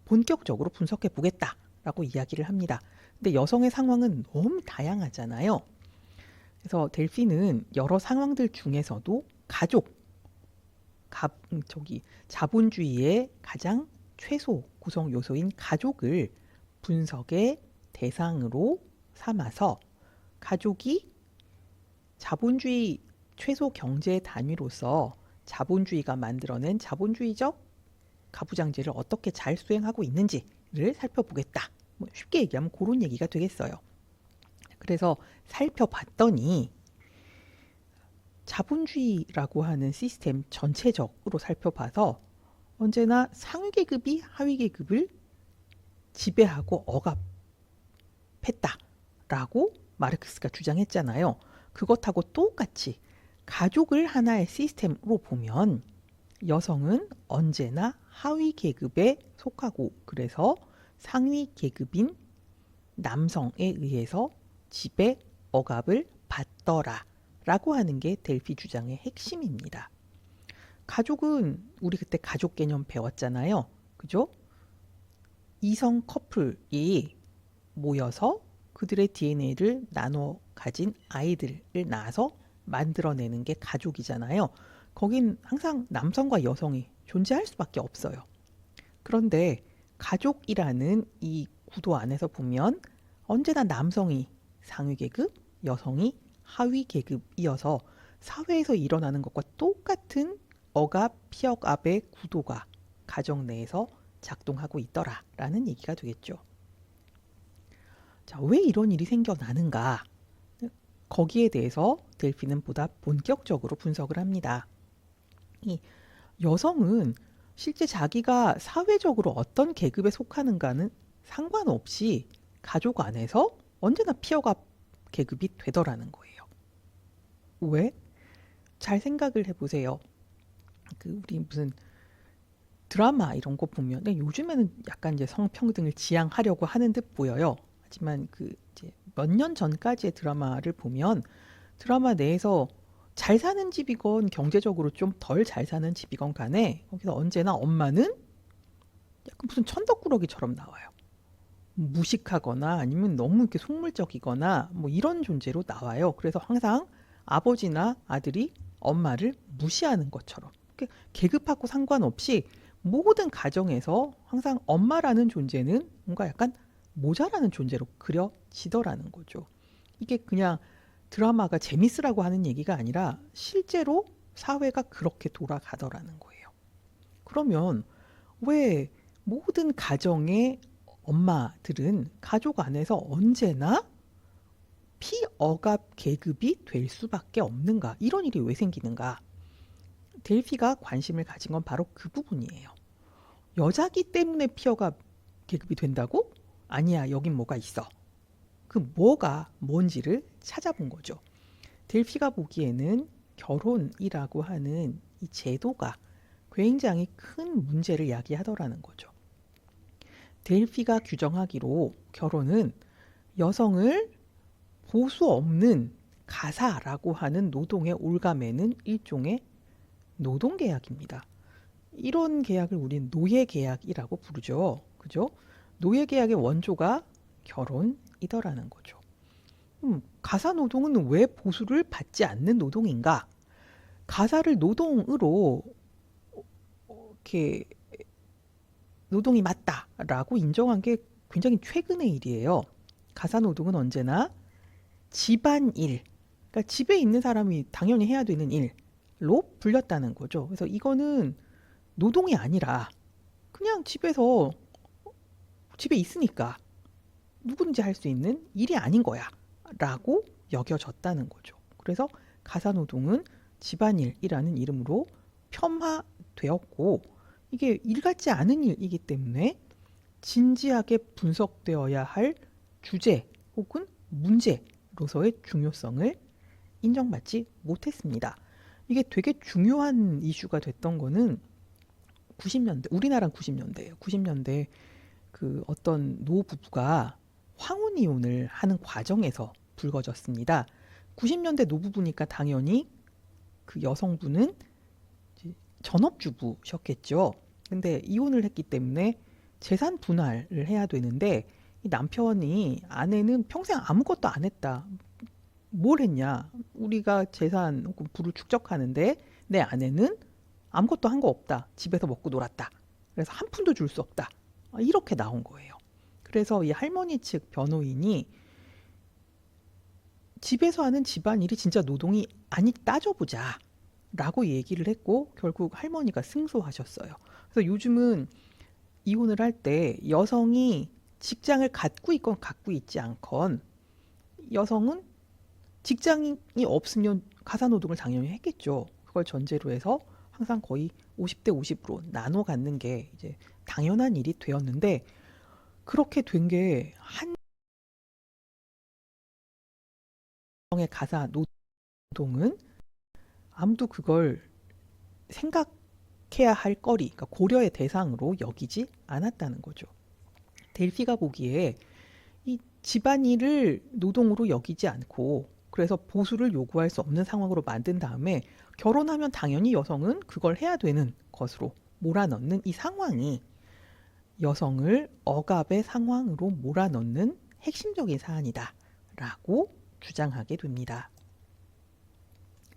본격적으로 분석해 보겠다라고 이야기를 합니다. 근데 여성의 상황은 너무 다양하잖아요. 그래서 델피는 여러 상황들 중에서도 자본주의의 가장 최소 구성 요소인 가족을 분석의 대상으로 삼아서 가족이 자본주의 최소 경제 단위로서 자본주의가 만들어낸 자본주의적 가부장제를 어떻게 잘 수행하고 있는지를 살펴보겠다. 뭐 쉽게 얘기하면 그런 얘기가 되겠어요. 그래서 살펴봤더니 자본주의라고 하는 시스템 전체적으로 살펴봐서 언제나 상위 계급이 하위 계급을 지배하고 억압했다라고 마르크스가 주장했잖아요. 그것하고 똑같이 가족을 하나의 시스템으로 보면 여성은 언제나 하위 계급에 속하고 그래서 상위 계급인 남성에 의해서 지배, 억압을 받더라 라고 하는 게 델피 주장의 핵심입니다. 가족은 우리 그때 가족 개념 배웠잖아요. 그죠? 이성 커플이 모여서 그들의 DNA를 나눠 가진 아이들을 낳아서 만들어내는 게 가족이잖아요. 거긴 항상 남성과 여성이 존재할 수밖에 없어요. 그런데 가족이라는 이 구도 안에서 보면 언제나 남성이 상위 계급, 여성이 하위 계급이어서 사회에서 일어나는 것과 똑같은 피억압, 피억압의 구도가 가정 내에서 작동하고 있더라라는 얘기가 되겠죠. 자, 왜 이런 일이 생겨나는가? 거기에 대해서 델피는 보다 본격적으로 분석을 합니다. 이 여성은 실제 자기가 사회적으로 어떤 계급에 속하는가는 상관없이 가족 안에서 언제나 피어갑 계급이 되더라는 거예요. 왜? 잘 생각을 해보세요. 우리 무슨 드라마 이런 거 보면 요즘에는 약간 이제 성평등을 지향하려고 하는 듯 보여요. 하지만 이제 몇 년 전까지의 드라마를 보면 드라마 내에서 잘 사는 집이건 경제적으로 좀 덜 잘 사는 집이건 간에 거기서 언제나 엄마는 약간 무슨 천덕꾸러기처럼 나와요. 무식하거나 아니면 너무 이렇게 속물적이거나 뭐 이런 존재로 나와요. 그래서 항상 아버지나 아들이 엄마를 무시하는 것처럼 계급하고 상관없이 모든 가정에서 항상 엄마라는 존재는 뭔가 약간 모자라는 존재로 그려지더라는 거죠. 이게 그냥 드라마가 재밌으라고 하는 얘기가 아니라 실제로 사회가 그렇게 돌아가더라는 거예요. 그러면 왜 모든 가정의 엄마들은 가족 안에서 언제나 피억압 계급이 될 수밖에 없는가? 이런 일이 왜 생기는가? 델피가 관심을 가진 건 바로 그 부분이에요. 여자기 때문에 피억압 계급이 된다고? 아니야, 여긴 뭐가 있어. 그 뭐가 뭔지를 찾아본 거죠. 델피가 보기에는 결혼이라고 하는 이 제도가 굉장히 큰 문제를 야기하더라는 거죠. 델피가 규정하기로 결혼은 여성을 보수 없는 가사라고 하는 노동에 올가매는 일종의 노동계약입니다. 이런 계약을 우리는 노예계약이라고 부르죠. 그죠? 노예계약의 원조가 결혼이더라는 거죠. 가사 노동은 왜 보수를 받지 않는 노동인가? 가사를 노동으로 이렇게 노동이 맞다라고 인정한 게 굉장히 최근의 일이에요. 가사 노동은 언제나 집안일, 그러니까 집에 있는 사람이 당연히 해야 되는 일로 불렸다는 거죠. 그래서 이거는 노동이 아니라 그냥 집에 있으니까 누구든지 할 수 있는 일이 아닌 거야 라고 여겨졌다는 거죠. 그래서 가사노동은 집안일이라는 이름으로 폄하되었고 이게 일 같지 않은 일이기 때문에 진지하게 분석되어야 할 주제 혹은 문제로서의 중요성을 인정받지 못했습니다. 이게 되게 중요한 이슈가 됐던 거는 90년대, 우리나라는 90년대예요. 90년대 어떤 노부부가 황혼이혼을 하는 과정에서 불거졌습니다. 90년대 노부부니까 당연히 그 여성분은 전업주부셨겠죠. 근데 이혼을 했기 때문에 재산 분할을 해야 되는데 이 남편이 아내는 평생 아무것도 안 했다. 뭘 했냐? 우리가 재산 혹은 부를 축적하는데 내 아내는 아무것도 한 거 없다. 집에서 먹고 놀았다. 그래서 한 푼도 줄 수 없다. 이렇게 나온 거예요. 그래서 이 할머니 측 변호인이 집에서 하는 집안일이 진짜 노동이 아니 따져보자 라고 얘기를 했고 결국 할머니가 승소하셨어요. 그래서 요즘은 이혼을 할 때 여성이 직장을 갖고 있건 갖고 있지 않건 여성은 직장이 없으면 가사노동을 당연히 했겠죠. 그걸 전제로 해서 항상 거의 50대 50으로 나눠 갖는 게 이제 당연한 일이 되었는데 그렇게 된 게 한정의 가사 노동은 아무도 그걸 생각해야 할 거리, 그러니까 고려의 대상으로 여기지 않았다는 거죠. 델피가 보기에 이 집안일을 노동으로 여기지 않고 그래서 보수를 요구할 수 없는 상황으로 만든 다음에 결혼하면 당연히 여성은 그걸 해야 되는 것으로 몰아넣는 이 상황이 여성을 억압의 상황으로 몰아넣는 핵심적인 사안이다 라고 주장하게 됩니다.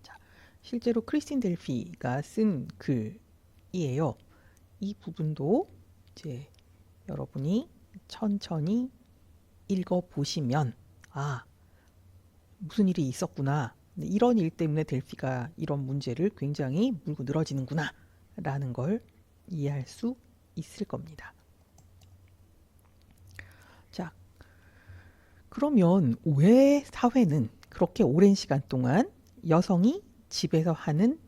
자, 실제로 크리스틴 델피가 쓴 글이에요. 이 부분도 이제 여러분이 천천히 읽어보시면 무슨 일이 있었구나 이런 일 때문에 델피가 이런 문제를 굉장히 물고 늘어지는구나 라는 걸 이해할 수 있을 겁니다. 자, 그러면 왜 사회는 그렇게 오랜 시간 동안 여성이 집에서 하는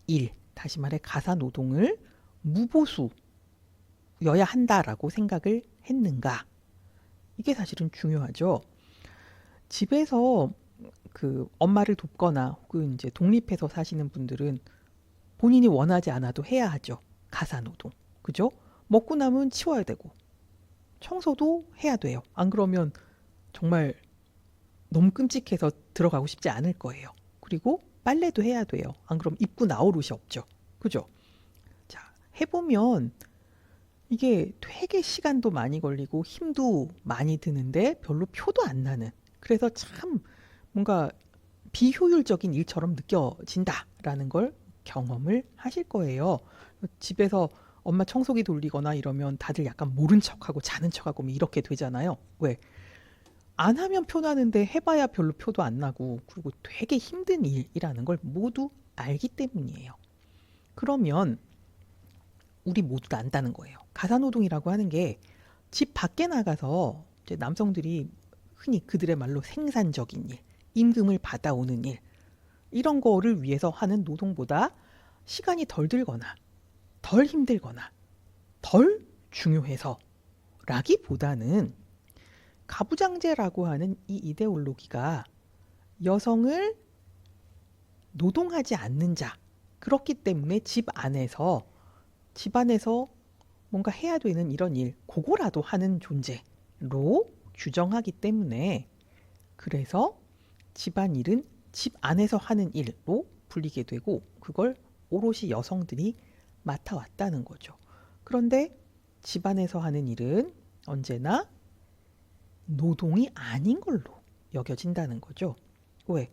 일, 다시 말해 가사 노동을 무보수여야 한다라고 생각을 했는가? 이게 사실은 중요하죠. 집에서 그 엄마를 돕거나 혹은 이제 독립해서 사시는 분들은 본인이 원하지 않아도 해야 하죠. 가사 노동. 그죠? 먹고 남은 치워야 되고 청소도 해야 돼요. 안 그러면 정말 너무 끔찍해서 들어가고 싶지 않을 거예요. 그리고 빨래도 해야 돼요. 안 그럼 입고 나올 옷이 없죠. 그죠? 자, 해보면 이게 되게 시간도 많이 걸리고 힘도 많이 드는데 별로 표도 안 나는, 그래서 참 뭔가 비효율적인 일처럼 느껴진다라는 걸 경험을 하실 거예요. 집에서 엄마 청소기 돌리거나 이러면 다들 약간 모른 척하고 자는 척하고 뭐 이렇게 되잖아요. 왜? 안 하면 표 나는데 해봐야 별로 표도 안 나고, 그리고 되게 힘든 일이라는 걸 모두 알기 때문이에요. 그러면 우리 모두 다 안다는 거예요. 가사노동이라고 하는 게 집 밖에 나가서 이제 남성들이 흔히 그들의 말로 생산적인 일, 임금을 받아오는 일, 이런 거를 위해서 하는 노동보다 시간이 덜 들거나 덜 힘들거나 덜 중요해서 라기보다는 가부장제라고 하는 이 이데올로기가 여성을 노동하지 않는 자, 그렇기 때문에 집안에서 뭔가 해야 되는 이런 일, 그거라도 하는 존재로 규정하기 때문에, 그래서 집안일은 집 안에서 하는 일로 불리게 되고 그걸 오롯이 여성들이 맡아왔다는 거죠. 그런데 집안에서 하는 일은 언제나 노동이 아닌 걸로 여겨진다는 거죠. 왜?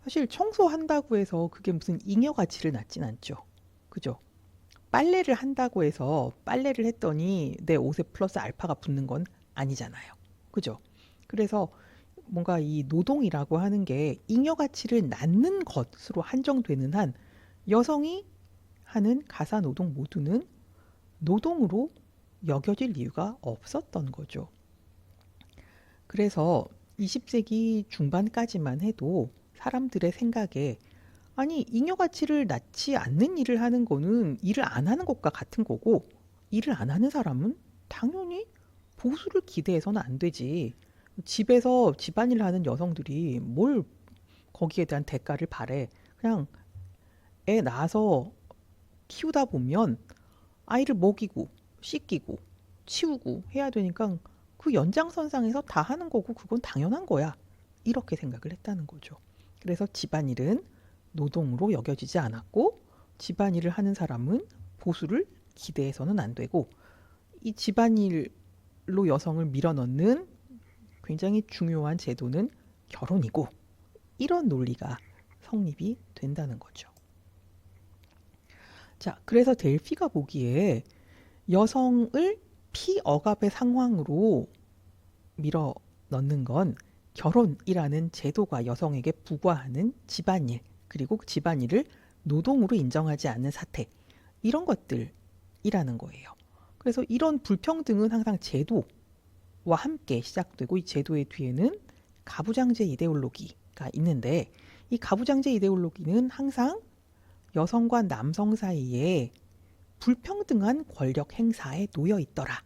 사실 청소한다고 해서 그게 무슨 잉여 가치를 낳진 않죠. 그죠? 빨래를 한다고 해서 빨래를 했더니 내 옷에 플러스 알파가 붙는 건 아니잖아요. 그죠? 그래서 뭔가 이 노동이라고 하는 게 잉여 가치를 낳는 것으로 한정되는 한 여성이 하는 가사 노동 모두는 노동으로 여겨질 이유가 없었던 거죠. 그래서 20세기 중반까지만 해도 사람들의 생각에, 아니 잉여 가치를 낳지 않는 일을 하는 거는 일을 안 하는 것과 같은 거고, 일을 안 하는 사람은 당연히 보수를 기대해서는 안 되지. 집에서 집안일을 하는 여성들이 뭘 거기에 대한 대가를 바래. 그냥 애 낳아서 키우다 보면 아이를 먹이고 씻기고 치우고 해야 되니까 그 연장선상에서 다 하는 거고 그건 당연한 거야. 이렇게 생각을 했다는 거죠. 그래서 집안일은 노동으로 여겨지지 않았고, 집안일을 하는 사람은 보수를 기대해서는 안 되고, 이 집안일로 여성을 밀어넣는 굉장히 중요한 제도는 결혼이고, 이런 논리가 성립이 된다는 거죠. 자, 그래서 델피가 보기에 여성을 피억압의 상황으로 밀어 넣는 건 결혼이라는 제도가 여성에게 부과하는 집안일, 그리고 그 집안일을 노동으로 인정하지 않는 사태, 이런 것들이라는 거예요. 그래서 이런 불평등은 항상 제도와 함께 시작되고, 이 제도의 뒤에는 가부장제 이데올로기가 있는데, 이 가부장제 이데올로기는 항상 여성과 남성 사이에 불평등한 권력 행사에 놓여 있더라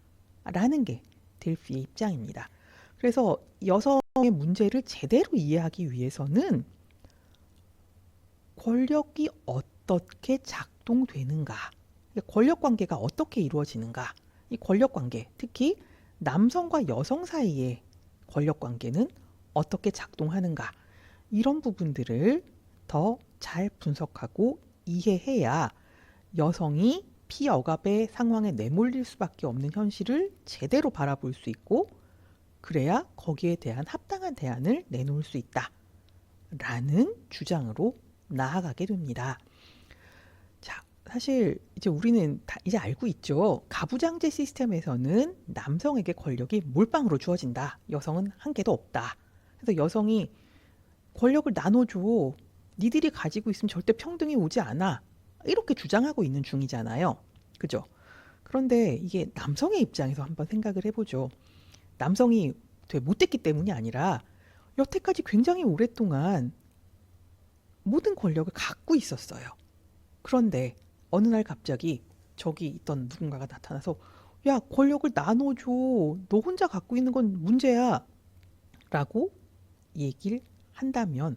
라는 게 델피의 입장입니다. 그래서 여성의 문제를 제대로 이해하기 위해서는 권력이 어떻게 작동되는가, 권력 관계가 어떻게 이루어지는가, 이 권력 관계, 특히 남성과 여성 사이의 권력 관계는 어떻게 작동하는가, 이런 부분들을 더 잘 분석하고 이해해야 여성이 피억압의 상황에 내몰릴 수밖에 없는 현실을 제대로 바라볼 수 있고, 그래야 거기에 대한 합당한 대안을 내놓을 수 있다라는 주장으로 나아가게 됩니다. 자, 사실 이제 우리는 다 이제 알고 있죠. 가부장제 시스템에서는 남성에게 권력이 몰빵으로 주어진다. 여성은 한 개도 없다. 그래서 여성이 권력을 나눠줘. 니들이 가지고 있으면 절대 평등이 오지 않아. 이렇게 주장하고 있는 중이잖아요. 그죠? 그런데 이게 남성의 입장에서 한번 생각을 해보죠. 남성이 되게 못됐기 때문이 아니라 여태까지 굉장히 오랫동안 모든 권력을 갖고 있었어요. 그런데 어느 날 갑자기 저기 있던 누군가가 나타나서 야, 권력을 나눠줘. 너 혼자 갖고 있는 건 문제야. 라고 얘기를 한다면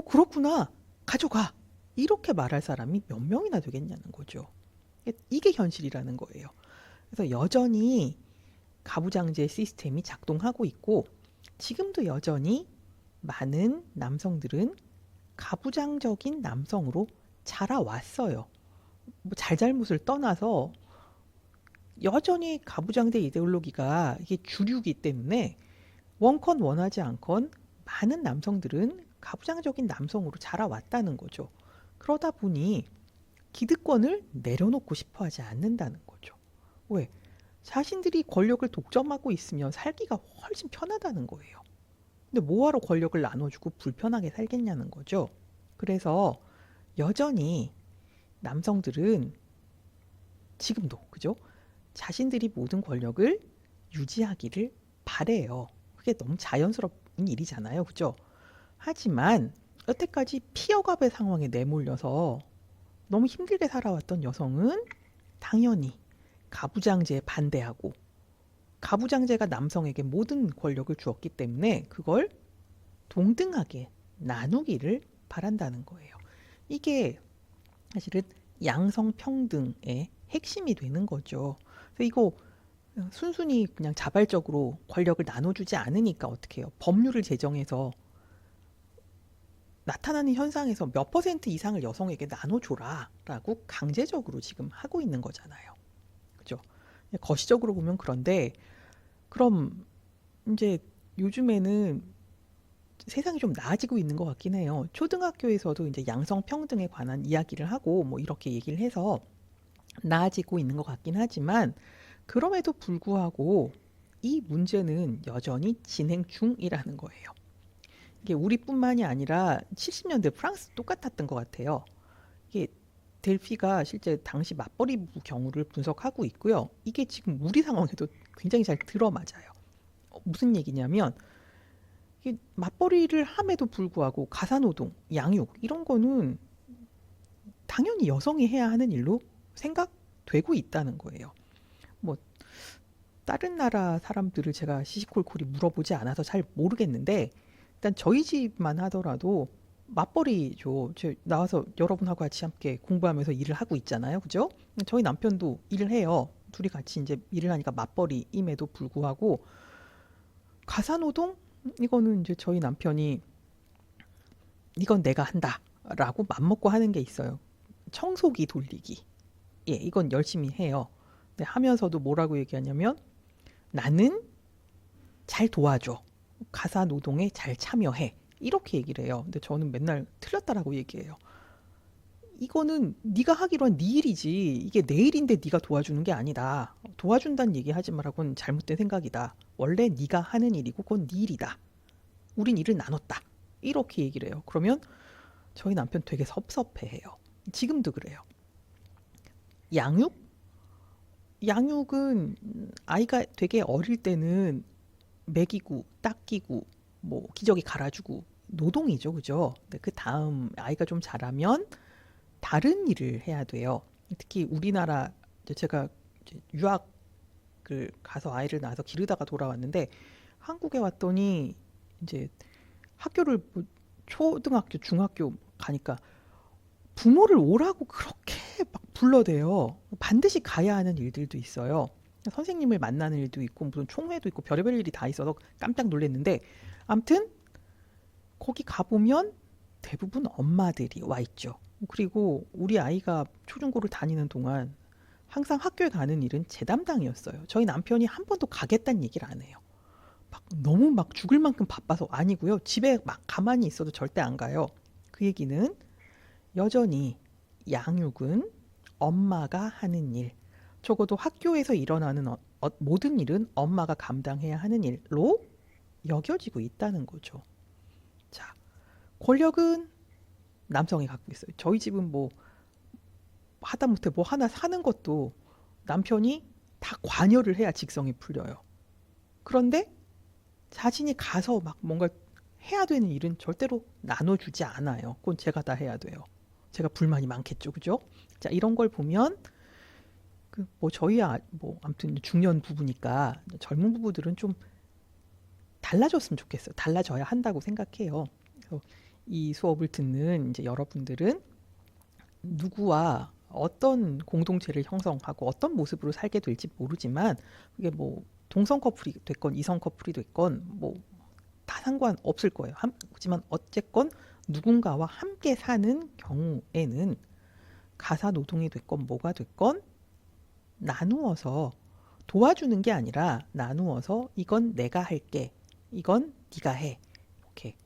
그렇구나. 가져가. 이렇게 말할 사람이 몇 명이나 되겠냐는 거죠. 이게 현실이라는 거예요. 그래서 여전히 가부장제 시스템이 작동하고 있고 지금도 여전히 많은 남성들은 가부장적인 남성으로 자라왔어요. 뭐 잘잘못을 떠나서 여전히 가부장제 이데올로기가 이게 주류이기 때문에 원컨 원하지 않건 많은 남성들은 가부장적인 남성으로 자라왔다는 거죠. 그러다 보니 기득권을 내려놓고 싶어 하지 않는다는 거죠. 왜? 자신들이 권력을 독점하고 있으면 살기가 훨씬 편하다는 거예요. 근데 뭐하러 권력을 나눠주고 불편하게 살겠냐는 거죠. 그래서 여전히 남성들은 지금도 그죠? 자신들이 모든 권력을 유지하기를 바래요. 그게 너무 자연스러운 일이잖아요. 그죠? 하지만 여태까지 피억압의 상황에 내몰려서 너무 힘들게 살아왔던 여성은 당연히 가부장제에 반대하고 가부장제가 남성에게 모든 권력을 주었기 때문에 그걸 동등하게 나누기를 바란다는 거예요. 이게 사실은 양성평등의 핵심이 되는 거죠. 그래서 이거 순순히 그냥 자발적으로 권력을 나눠주지 않으니까 어떻게 해요? 법률을 제정해서 나타나는 현상에서 몇 퍼센트 이상을 여성에게 나눠줘라 라고 강제적으로 지금 하고 있는 거잖아요. 그죠? 거시적으로 보면 그런데 그럼 이제 요즘에는 세상이 좀 나아지고 있는 것 같긴 해요. 초등학교에서도 이제 양성평등에 관한 이야기를 하고 뭐 이렇게 얘기를 해서 나아지고 있는 것 같긴 하지만 그럼에도 불구하고 이 문제는 여전히 진행 중이라는 거예요. 이게 우리뿐만이 아니라 70년대 프랑스 똑같았던 것 같아요. 이게 델피가 실제 당시 맞벌이부 경우를 분석하고 있고요. 이게 지금 우리 상황에도 굉장히 잘 들어맞아요. 무슨 얘기냐면 이게 맞벌이를 함에도 불구하고 가사노동, 양육 이런 거는 당연히 여성이 해야 하는 일로 생각되고 있다는 거예요. 뭐 다른 나라 사람들을 제가 시시콜콜이 물어보지 않아서 잘 모르겠는데 일단 저희 집만 하더라도 맞벌이죠. 나와서 여러분하고 같이 함께 공부하면서 일을 하고 있잖아요. 그죠? 저희 남편도 일을 해요. 둘이 같이 이제 일을 하니까 맞벌이임에도 불구하고 가사노동? 이거는 이제 저희 남편이 이건 내가 한다라고 맘먹고 하는 게 있어요. 청소기 돌리기. 예, 이건 열심히 해요. 근데 하면서도 뭐라고 얘기하냐면 나는 잘 도와줘. 가사 노동에 잘 참여해. 이렇게 얘기를 해요. 근데 저는 맨날 틀렸다라고 얘기해요. 이거는 네가 하기로 한 네 일이지. 이게 내 일인데 네가 도와주는 게 아니다. 도와준다는 얘기 하지 말라고는 잘못된 생각이다. 원래 네가 하는 일이고 그건 네 일이다. 우린 일을 나눴다. 이렇게 얘기를 해요. 그러면 저희 남편 되게 섭섭해해요. 지금도 그래요. 양육? 양육은 아이가 되게 어릴 때는 먹이고 닦이고 뭐 기저귀 갈아주고 노동이죠. 그죠? 근데 그 다음 아이가 좀 자라면 다른 일을 해야 돼요. 특히 우리나라 제가 유학을 가서 아이를 낳아서 기르다가 돌아왔는데 한국에 왔더니 이제 학교를 뭐 초등학교, 중학교 가니까 부모를 오라고 그렇게 막 불러대요. 반드시 가야 하는 일들도 있어요. 선생님을 만나는 일도 있고 무슨 총회도 있고 별의별 일이 다 있어서 깜짝 놀랐는데 아무튼 거기 가보면 대부분 엄마들이 와 있죠. 그리고 우리 아이가 초중고를 다니는 동안 항상 학교에 가는 일은 제 담당이었어요. 저희 남편이 한 번도 가겠다는 얘기를 안 해요. 막 너무 막 죽을 만큼 바빠서 아니고요. 집에 막 가만히 있어도 절대 안 가요. 그 얘기는 여전히 양육은 엄마가 하는 일, 적어도 학교에서 일어나는 모든 일은 엄마가 감당해야 하는 일로 여겨지고 있다는 거죠. 자, 권력은 남성이 갖고 있어요. 저희 집은 뭐 하다못해 뭐 하나 사는 것도 남편이 다 관여를 해야 직성이 풀려요. 그런데 자신이 가서 막 뭔가 해야 되는 일은 절대로 나눠주지 않아요. 그건 제가 다 해야 돼요. 제가 불만이 많겠죠, 그죠? 자, 이런 걸 보면 그 뭐 저희 뭐 아무튼 중년 부부니까 젊은 부부들은 좀 달라졌으면 좋겠어요. 달라져야 한다고 생각해요. 그래서 이 수업을 듣는 이제 여러분들은 누구와 어떤 공동체를 형성하고 어떤 모습으로 살게 될지 모르지만 그게 뭐 동성 커플이 됐건 이성 커플이 됐건 뭐 다 상관없을 거예요. 하지만 어쨌건 누군가와 함께 사는 경우에는 가사 노동이 됐건 뭐가 됐건 나누어서 도와주는 게 아니라 나누어서 이건 내가 할게, 이건 네가 해. 이렇게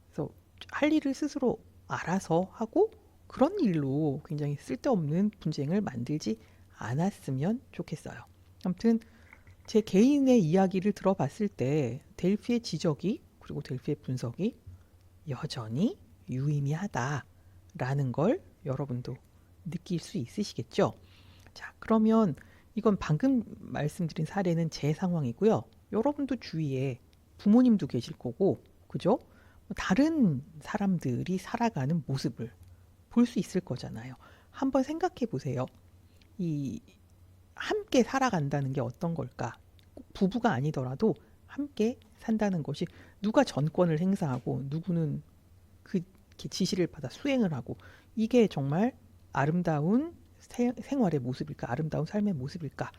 그래서 할 일을 스스로 알아서 하고 그런 일로 굉장히 쓸데없는 분쟁을 만들지 않았으면 좋겠어요. 아무튼 제 개인의 이야기를 들어봤을 때 델피의 지적이 그리고 델피의 분석이 여전히 유의미하다라는 걸 여러분도 느낄 수 있으시겠죠? 자, 그러면 이건 방금 말씀드린 사례는 제 상황이고요. 여러분도 주위에 부모님도 계실 거고, 그죠? 다른 사람들이 살아가는 모습을 볼 수 있을 거잖아요. 한번 생각해 보세요. 이 함께 살아간다는 게 어떤 걸까? 꼭 부부가 아니더라도 함께 산다는 것이 누가 전권을 행사하고 누구는 그 지시를 받아 수행을 하고 이게 정말 아름다운 생활의 모습일까? 아름다운 삶의 모습일까?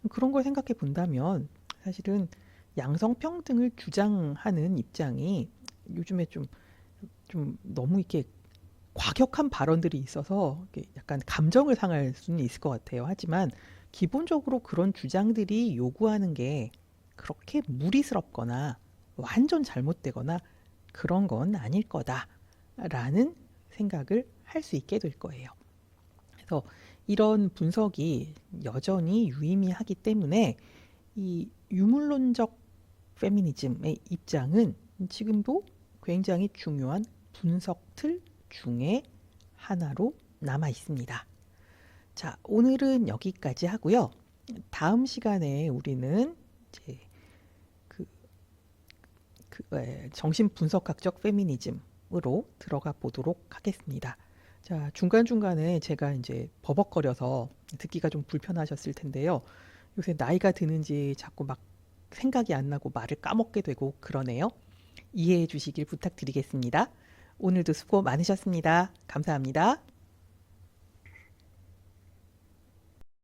그런 걸 생각해 본다면 사실은 양성평등을 주장하는 입장이 요즘에 좀 너무 이렇게 과격한 발언들이 있어서 약간 감정을 상할 수는 있을 것 같아요. 하지만 기본적으로 그런 주장들이 요구하는 게 그렇게 무리스럽거나 완전 잘못되거나 그런 건 아닐 거다라는 생각을 할 수 있게 될 거예요. 그래서 이런 분석이 여전히 유의미하기 때문에 이 유물론적 페미니즘의 입장은 지금도 굉장히 중요한 분석 틀 중에 하나로 남아 있습니다. 자, 오늘은 여기까지 하고요. 다음 시간에 우리는 이제 정신분석학적 페미니즘으로 들어가 보도록 하겠습니다. 자, 중간중간에 제가 이제 버벅거려서 듣기가 좀 불편하셨을 텐데요. 요새 나이가 드는지 자꾸 막 생각이 안 나고 말을 까먹게 되고 그러네요. 이해해 주시길 부탁드리겠습니다. 오늘도 수고 많으셨습니다. 감사합니다.